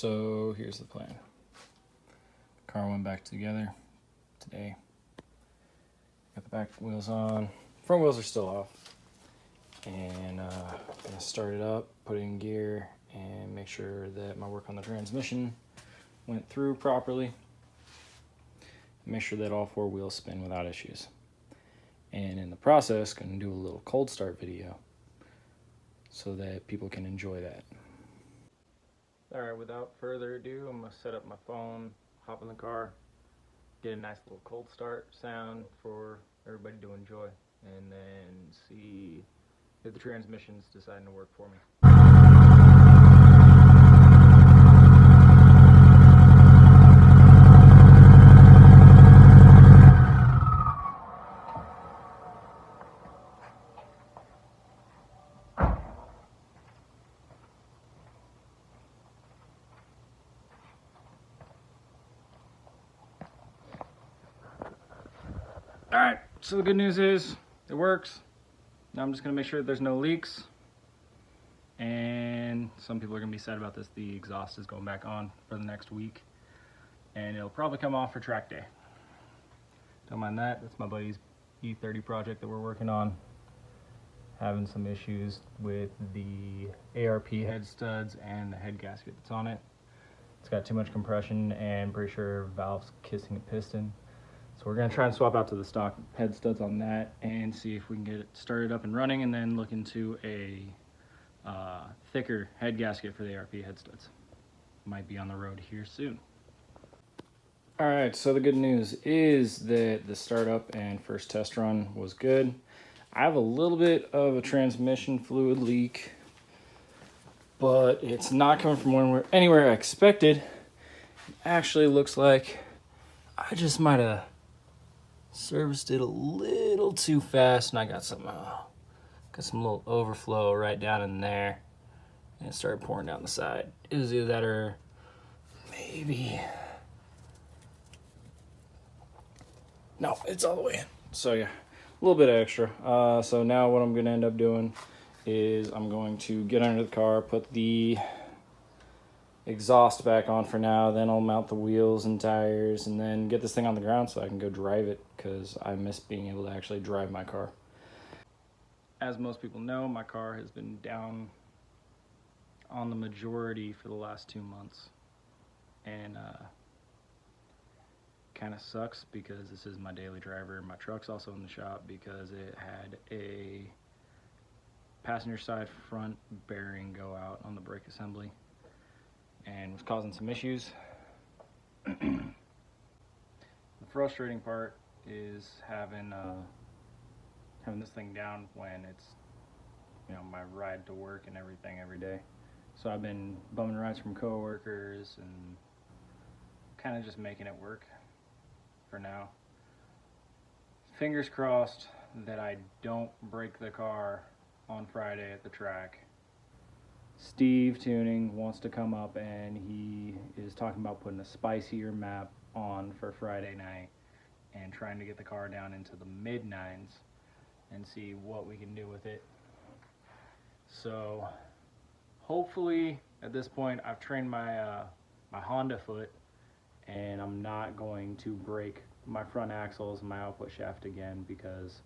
So here's the plan. Car went back together today. Got the back wheels on. Front wheels are still off. And gonna start it up, put it in gear, and make sure that my work on the transmission went through properly. Make sure that all four wheels spin without issues. And in the process, gonna do a little cold start video so that people can enjoy that. All right, without further ado, I'm gonna set up my phone, hop in the car, get a nice little cold start sound for everybody to enjoy, and then see if the transmission's deciding to work for me. All right, so the good news is it works. Now I'm just gonna make sure that there's no leaks. And some people are gonna be sad about this. The exhaust is going back on for the next week, and it'll probably come off for track day. Don't mind that. That's my buddy's E30 project that we're working on. Having some issues with the ARP head studs and the head gasket that's on it. It's got too much compression and pretty sure valve's kissing a piston. So we're gonna try and swap out to the stock head studs on that and see if we can get it started up and running, and then look into a thicker head gasket for the ARP head studs. Might be on the road here soon. All right, so the good news is that the startup and first test run was good. I have a little bit of a transmission fluid leak, but it's not coming from anywhere I expected. It actually looks like I just might have serviced it a little too fast, and I got some little overflow right down in there, and it started pouring down the side. It was either that or maybe, no, it's all the way in. So yeah, a little bit extra. So now what I'm gonna end up doing is I'm going to get under the car, put the exhaust back on for now, then I'll mount the wheels and tires, and then get this thing on the ground so I can go drive it, because I miss being able to actually drive my car. As most people know, my car has been down on the majority for the last 2 months, and kind of sucks because this is my daily driver. My truck's also in the shop because it had a passenger side front bearing go out on the brake assembly and was causing some issues. The frustrating part is having this thing down when it's, you know, my ride to work and everything every day. So I've been bumming rides from coworkers and kind of just making it work for now. Fingers crossed that I don't break the car on Friday at the track. Steve Tuning wants to come up, and he is talking about putting a spicier map on for Friday night and trying to get the car down into the mid-9s and see what we can do with it. So hopefully at this point I've trained my my Honda foot, and I'm not going to break my front axles and my output shaft again, because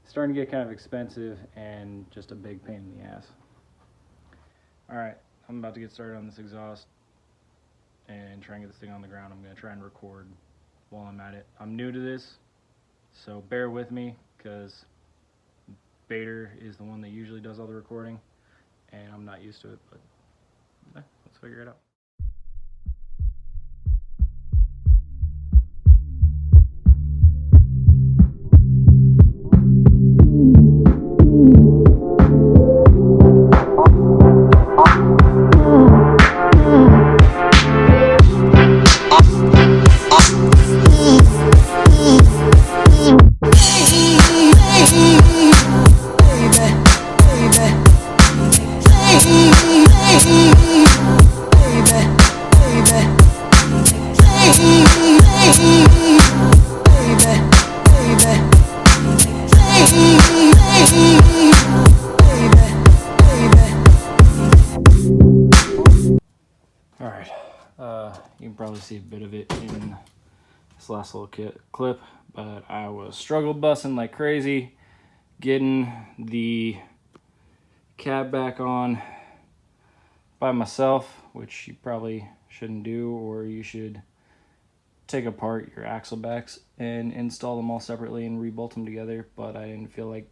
it's starting to get kind of expensive and just a big pain in the ass. Alright, I'm about to get started on this exhaust and try and get this thing on the ground. I'm going to try and record while I'm at it. I'm new to this, so bear with me, because Bader is the one that usually does all the recording, and I'm not used to it, but let's figure it out. Baby, You can probably see a bit of it in this last little clip, but I was struggle bussing like crazy, getting the cab back on by myself, which you probably shouldn't do, or you should take apart your axle backs and install them all separately and rebolt them together. But I didn't feel like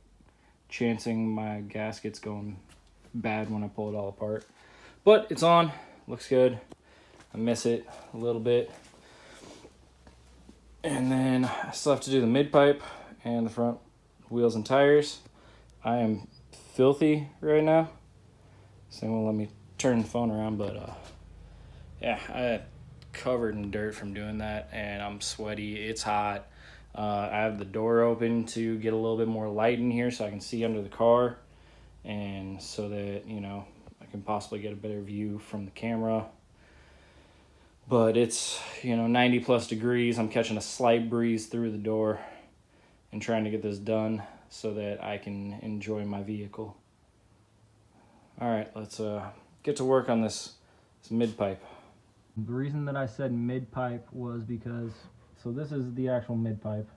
chancing my gaskets going bad when I pull it all apart. But it's on, looks good. I miss it a little bit. And then I still have to do the mid pipe and the front wheels and tires. I am filthy right now, so it won't let me turn the phone around, but yeah, I covered in dirt from doing that, and I'm sweaty. It's hot. I have the door open to get a little bit more light in here so I can see under the car, and so that, you know, I can possibly get a better view from the camera. But it's, you know, 90 plus degrees. I'm catching a slight breeze through the door and trying to get this done so that I can enjoy my vehicle. All right, let's get to work on this mid pipe. The reason that I said mid pipe was because, so this is the actual mid pipe,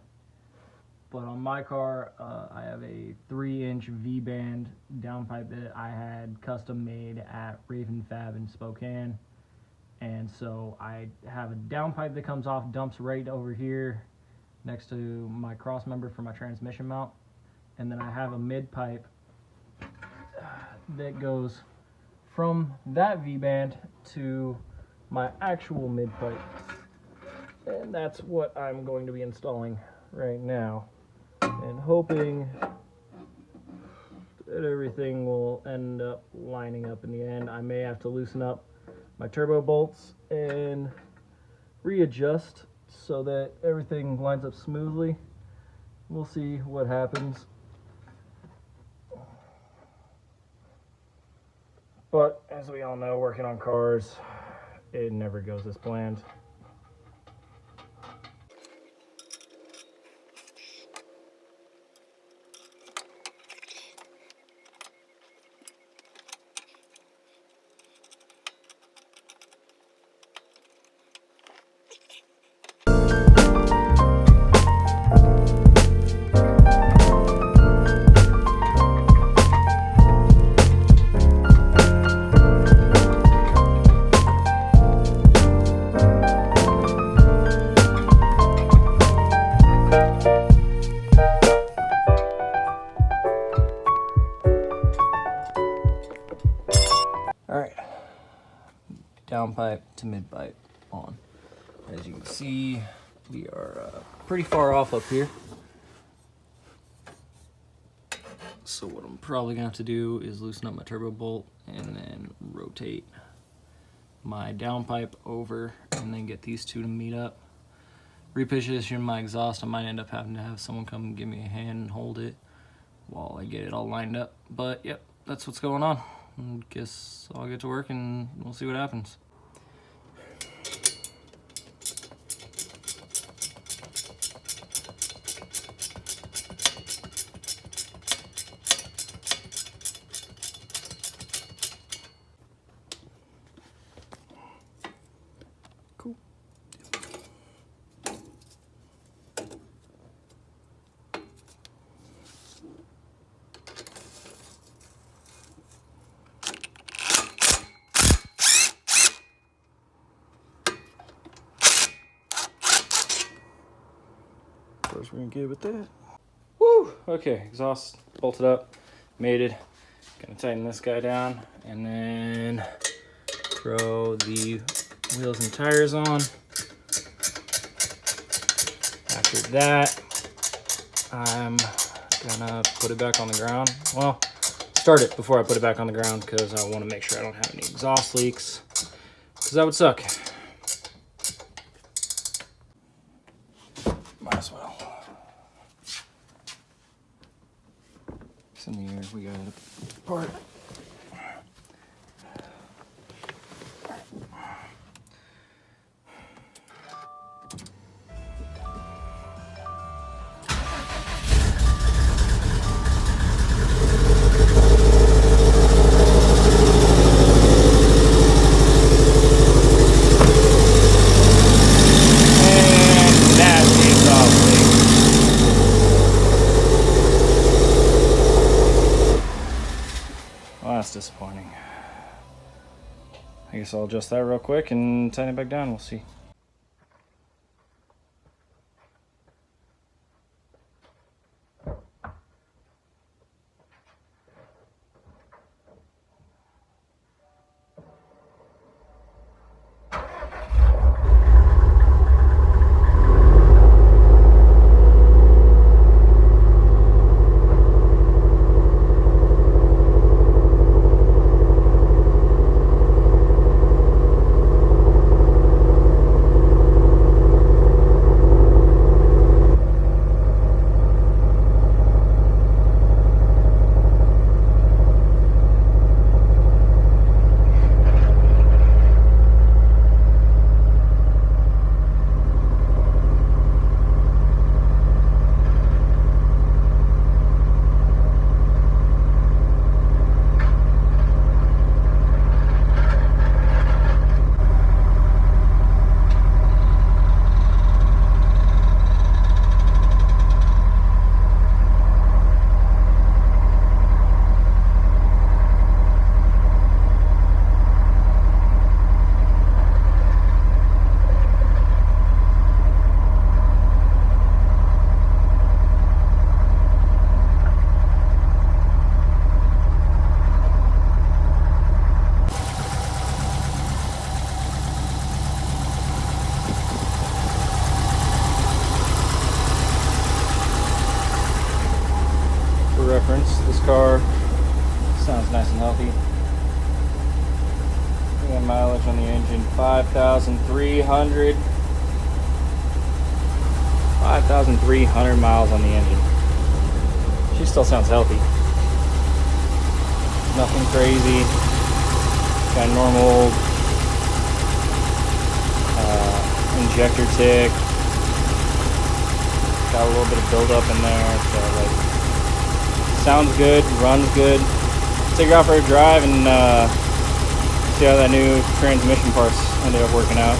but on my car, I have a 3-inch V-band downpipe that I had custom made at Raven Fab in Spokane. And so I have a downpipe that comes off, dumps right over here next to my cross member for my transmission mount. And then I have a mid pipe that goes from that V-band to my actual mid pipe. And that's what I'm going to be installing right now, and hoping that everything will end up lining up in the end. I may have to loosen up my turbo bolts and readjust so that everything lines up smoothly. We'll see what happens. But as we all know, working on cars, it never goes as planned. Alright, downpipe to mid pipe on. As you can see, we are pretty far off up here. So what I'm probably gonna have to do is loosen up my turbo bolt and then rotate my downpipe over and then get these two to meet up. Reposition my exhaust. I might end up having to have someone come give me a hand and hold it while I get it all lined up. But yep, that's what's going on. I guess I'll get to work and we'll see what happens. Cool. First we're gonna get with that. Woo! Okay, exhaust bolted up, mated. Gonna tighten this guy down and then throw the wheels and tires on. After that, I'm gonna put it back on the ground. Well, start it before I put it back on the ground because I want to make sure I don't have any exhaust leaks, because that would suck. Might as well. It's in the air, we got it apart. I guess I'll adjust that real quick and tighten it back down. We'll see. Reference, this car sounds nice and healthy. We got mileage on the engine, 5,300 miles on the engine. She still sounds healthy. Nothing crazy. Got normal injector tick. Got a little bit of buildup in there, so like, sounds good, runs good. Take her out for a drive and see how that new transmission parts ended up working out.